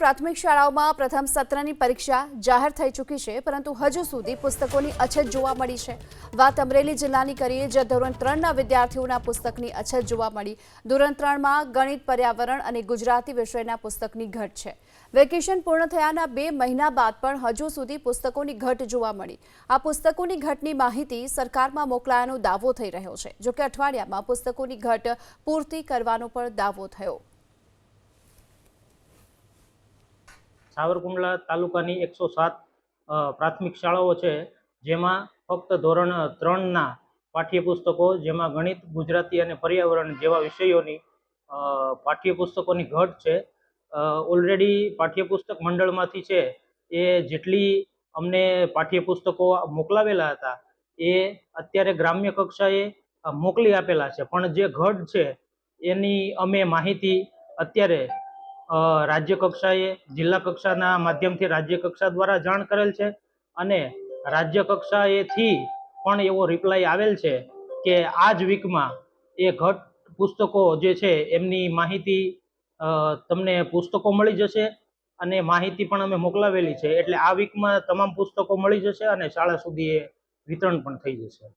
પ્રાથમિક શાળાઓમાં પ્રથમ સત્રની પરીક્ષા જાહેર થઈ ચૂકી છે, પરંતુ હજુ સુધી પુસ્તકોની અછત જોવા મળી છે। વાત અમરેલી જિલ્લાની કરીએ, જ્યાં ધોરણ 3ના વિદ્યાર્થીઓના પુસ્તકની અછત જોવા મળી। ધોરણ 3માં ગણિત, પર્યાવરણ અને ગુજરાતી વિષયના પુસ્તકની ઘટ છે। વેકેશન પૂર્ણ થયાના 2 મહિના બાદ પણ હજુ સુધી પુસ્તકોની ઘટ જોવા મળી। આ પુસ્તકોની ઘટની માહિતી સરકારમાં મોકલાયાનો દાવો થઈ રહ્યો છે, જોકે અઠવાડિયામાં પુસ્તકોની ઘટ પૂર્તિ કરવાનો પણ દાવો થયો। સાવરકુંડલા તાલુકાની 107 પ્રાથમિક શાળાઓ છે, જેમાં ફક્ત ધોરણ 3ના પાઠ્યપુસ્તકો, જેમાં ગણિત, ગુજરાતી અને પર્યાવરણ જેવા વિષયોની પાઠ્યપુસ્તકોની ઘટ છે। ઓલરેડી પાઠ્યપુસ્તક મંડળમાંથી છે એ જેટલી અમને પાઠ્યપુસ્તકો મોકલાવેલા હતા એ અત્યારે ગ્રામ્ય કક્ષાએ મોકલી આપેલા છે, પણ જે ઘટ છે એની અમે માહિતી અત્યારે રાજ્ય કક્ષાએ, જિલ્લા કક્ષાના માધ્યમથી રાજ્ય કક્ષા દ્વારા જાણ કરેલ છે અને રાજ્ય કક્ષાએથી પણ એવો રિપ્લાય આવેલ છે કે આ જ વીકમાં એ ઘટ પુસ્તકો જે છે એમની માહિતી તમને પુસ્તકો મળી જશે અને માહિતી પણ અમે મોકલાવેલી છે, એટલે આ વીકમાં તમામ પુસ્તકો મળી જશે અને શાળા સુધી એ વિતરણ પણ થઈ જશે।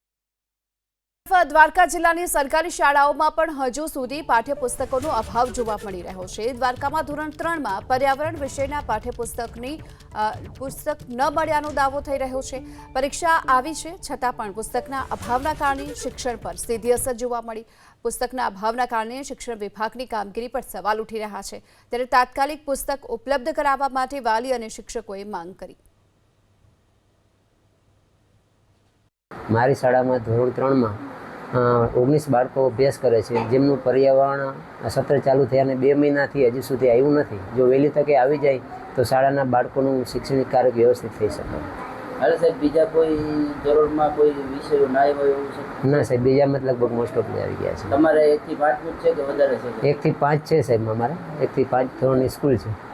દ્વારકા જિલ્લાની સરકારી શાળાઓમાં પણ હજુ સુધી પાઠ્યપુસ્તકોનો અભાવ જોવા મળી રહ્યો છે। દ્વારકામાં ધોરણ 3માં પર્યાવરણ વિષયના પાઠ્યપુસ્તકની પુસ્તક ન મળ્યાનો દાવો થઈ રહ્યો છે। પરીક્ષા આવી છે, છતાં પણ પુસ્તકના અભાવના કારણે શિક્ષણ પર સીધી અસર જોવા મળી। પુસ્તકના અભાવના કારણે શિક્ષણ વિભાગની કામગીરી પર સવાલ ઉઠી રહ્યા છે, ત્યારે તાત્કાલિક પુસ્તક ઉપલબ્ધ કરાવવા માટે વાલી અને શિક્ષકોએ માંગ કરી। મારી શાળામાં ધોરણ 3માં 19 બાળકો અભ્યાસ કરે છે, જેમનું પર્યાવરણ સત્ર ચાલુ થયાને 2 મહિનાથી હજી સુધી આવ્યું નથી। જો વહેલી તકે આવી જાય તો શાળાના બાળકોનું શૈક્ષણિક કાર્ય વ્યવસ્થિત થઈ શકે। હાલે સાહેબ, બીજા કોઈ ધોરણમાં કોઈ વિષયો ના આવ્યો એવું છે? ના સાહેબ, બીજામાં લગભગ મોસ્ટ ઓફ આવી ગયા છે। તમારે 1 થી 5 છે કે વધારે છે? 1 થી 5 છે સાહેબ, અમારે 1 થી 5 ધોરણની સ્કૂલ છે।